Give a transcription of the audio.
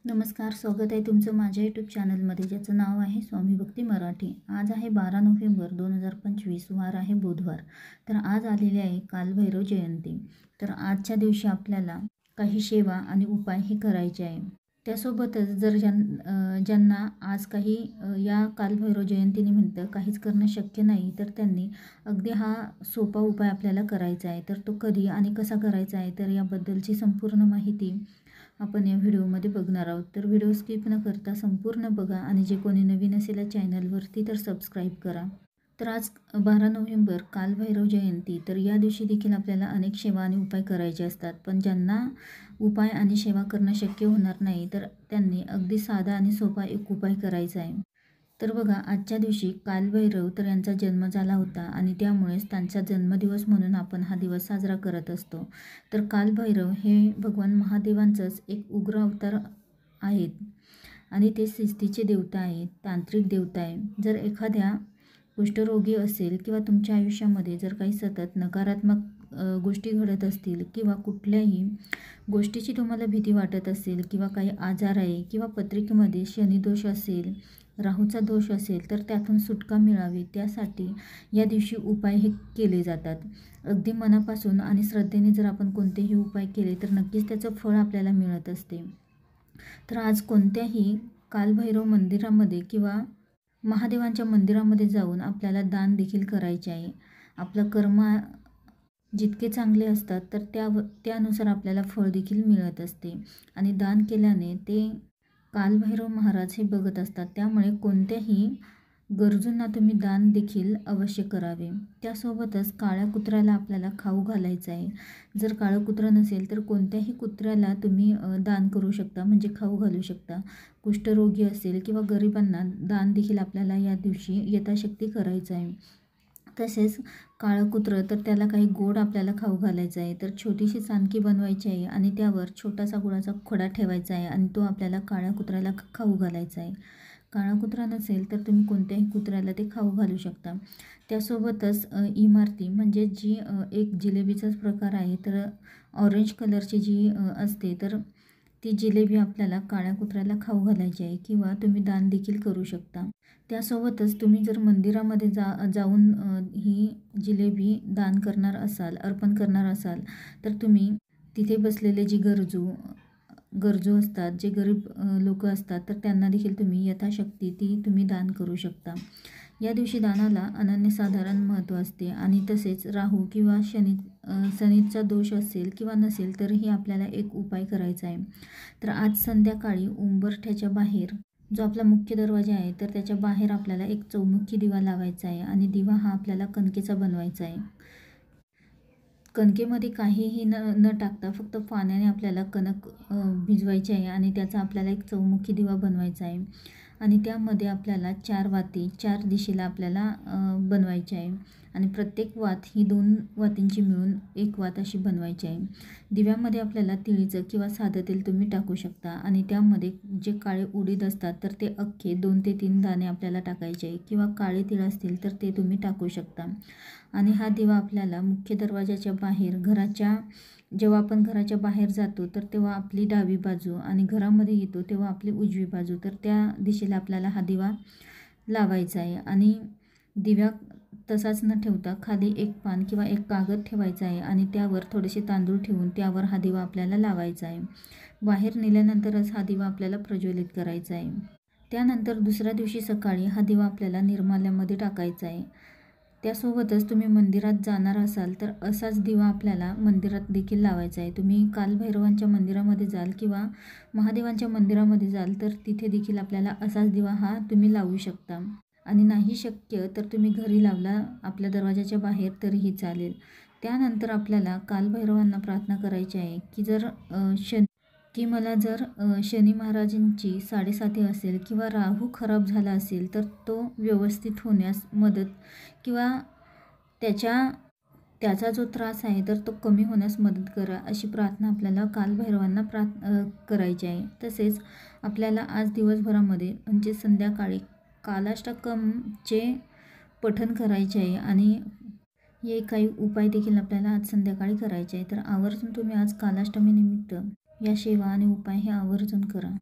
नमस्कार, स्वागत आहे तुमचं माझ्या यूट्यूब चॅनलमध्ये, ज्याचं नाव आहे स्वामी भक्ती मराठी। आज आहे 12 नोव्हेंबर 2025, वार आहे बुधवार। तर आज आलेली आहे कालभैरव जयंती। तर आजच्या दिवशी आपल्याला काही सेवा आणि उपाय हे करायचे आहे। त्यासोबतच जर ज्यांना आज काही या कालभैरव जयंतीनिमित्त काहीच करणं शक्य नाही, तर त्यांनी अगदी हा सोपा उपाय आपल्याला करायचा आहे। तर तो कधी आणि कसा करायचा आहे, तर याबद्दलची संपूर्ण माहिती आपण या व्हिडिओमध्ये बघणार आहोत। तर व्हिडिओ स्किप न करता संपूर्ण बघा आणि जे कोणी नवीन असेल या चॅनलवरती तर सबस्क्राईब करा। तर आज 12 नोव्हेंबर कालभैरव जयंती। तर या दिवशी देखील आपल्याला अनेक सेवा आणि उपाय करायचे असतात, पण ज्यांना उपाय आणि सेवा करणं शक्य होणार नाही, तर त्यांनी अगदी साधा आणि सोपा एक उपाय करायचा आहे। तर बघा, आजच्या दिवशी कालभैरव तर यांचा जन्म झाला होता आणि त्यामुळेच त्यांचा जन्मदिवस म्हणून आपण हा दिवस साजरा करत असतो। तर कालभैरव हे भगवान महादेवांचंच एक उग्र अवतार आहेत आणि ते शिस्तीचे देवता आहेत, तांत्रिक देवता आहे। जर एखाद्या कुष्ठरोगी असेल किंवा तुमच्या आयुष्यामध्ये जर काही सतत नकारात्मक गोष्टी घडत असतील किंवा कुठल्याही गोष्टीची तुम्हाला भीती वाटत असेल किंवा काही आजार आहे किंवा पत्रिकेमध्ये शनिदोष असेल, राहूचा दोष असेल, तर त्यातून सुटका मिळावी त्यासाठी या दिवशी उपाय हे केले जातात। अगदी मनापासून आणि श्रद्धेने जर आपण कोणतेही उपाय केले तर नक्कीच त्याचं फळ आपल्याला मिळत असते। तर आज कोणत्याही कालभैरव मंदिरामध्ये किंवा महादेवांच्या मंदिरामध्ये जाऊन आपल्याला दान देखील करायचे आहे। आपलं कर्म जितके चांगले असतात तर त्यानुसार आपल्याला फळ देखील मिळत असते आणि दान केल्याने ते कालभैरव महाराज हे बघत असतात। त्यामुळे कोणत्याही गरजूंना तुम्ही दान देखील अवश्य करावे। त्यासोबतच काळ्या कुत्र्याला आपल्याला खाऊ घालायचं आहे। जर काळं कुत्रं नसेल तर कोणत्याही कुत्र्याला तुम्ही दान करू शकता, म्हणजे खाऊ घालू शकता। कुष्ठरोगी असेल किंवा गरिबांना दान देखील आपल्याला या दिवशी यथाशक्ती करायचं आहे। तसेच काळं कुत्रं तर त्याला काही गोड आपल्याला खाऊ घालायचं आहे। तर छोटीशी चाणकी बनवायची आहे आणि त्यावर छोटासा गुळाचा खडा ठेवायचा आहे आणि तो आपल्याला काळ्या कुत्र्याला खाऊ घालायचा आहे। काळा कुत्रा नसेल तर तुम्ही कोणत्याही कुत्र्याला ते खाऊ घालू शकता। त्यासोबतच इमारती म्हणजे जी एक जिलेबीचाच प्रकार आहे, तर ऑरेंज कलरची जी असते, तर ती जिलेबी आपल्याला काळ्या कुत्र्याला खाऊ घालायची आहे किंवा तुम्ही दान देखील करू शकता। त्यासोबतच तुम्ही जर मंदिरामध्ये जाऊन ही जिलेबी दान करणार असाल, अर्पण करणार असाल, तर तुम्ही तिथे बसलेले जी गरजू असतात, जे गरीब लोक असतात, तर त्यांना देखील तुम्ही यथाशक्ती ती तुम्ही दान करू शकता। या दिवशी दानाला अनन्यसाधारण महत्त्व असते आणि तसेच राहू किंवा शनीचा दोष असेल किंवा नसेल तरीही आपल्याला एक उपाय करायचा आहे। तर आज संध्याकाळी उंबरठ्याच्या बाहेर जो आपला मुख्य दरवाजा आहे, तर त्याच्या बाहेर आपल्याला एक चौमुखी दिवा लावायचा आहे आणि दिवा हा आपल्याला कणकेचा बनवायचा आहे। कणकेमध्ये काहीही न टाकता फक्त पाण्याने आपल्याला कणक भिजवायची आहे आणि त्याचा आपल्याला एक चौमुखी दिवा बनवायचा आहे आणि त्यामध्ये आपल्याला 4 वाती 4 दिशेला आपल्याला बनवायची आहे आणि प्रत्येक वात ही 2 वातींची मिळून 1 वात अशी बनवायची आहे। दिव्यामध्ये आपल्याला तिळीचं किंवा साधं तेल तुम्ही टाकू शकता आणि त्यामध्ये जे काळे उडीद असतात तर ते अख्खे 2 ते 3 दाणे आपल्याला टाकायचे आहे किंवा काळे तीळ असतील तर ते तुम्ही टाकू शकता। आणि हा दिवा आपल्याला मुख्य दरवाजाच्या बाहेर जेव्हा आपण घराच्या बाहेर जातो तर तेव्हा आपली डावी बाजू आणि घरामध्ये येतो तेव्हा आपली उजवी बाजू, तर त्या दिशेला आपल्याला हा दिवा लावायचा आहे आणि दिव्या तसाच न ठेवता खाली एक पान किंवा एक कागद ठेवायचा आहे आणि त्यावर थोडेसे तांदूळ ठेवून त्यावर हा दिवा आपल्याला लावायचा आहे। बाहेर नेल्यानंतरच हा दिवा आपल्याला प्रज्वलित करायचा आहे। त्यानंतर दुसऱ्या दिवशी सकाळी हा दिवा आपल्याला निर्माल्यामध्ये टाकायचा आहे। त्यासोबतच तुम्ही मंदिरात जाणार असाल तर असाच दिवा आपल्याला मंदिरात देखील लावायचा आहे। तुम्ही कालभैरवांच्या मंदिरामध्ये जाल किंवा महादेवांच्या मंदिरामध्ये जाल तर तिथे देखील आपल्याला असाच दिवा हा तुम्ही लावू शकता आणि नाही शक्य तर तुम्ही घरी लावला आपल्या दरवाजाच्या बाहेर तरीही चालेल। त्यानंतर आपल्याला कालभैरवांना प्रार्थना करायची आहे की मला जर शनी महाराजांची साडेसाती असेल किंवा राहू खराब झाला असेल तर तो व्यवस्थित होण्यास मदत किंवा त्याचा जो त्रास आहे तर तो कमी होण्यास मदत करा, अशी प्रार्थना आपल्याला कालभैरवांना करायची आहे। तसेच आपल्याला आज दिवसभरामध्ये म्हणजे संध्याकाळी कालाष्टकमचे पठण करायचे आहे आणि हे काही उपाय देखील आपल्याला आज संध्याकाळी करायचे आहे। तर आवर्जून तुम्ही आज कालाष्टमीनिमित्त या सेवा आणि उपाय हे आवर्जून करा।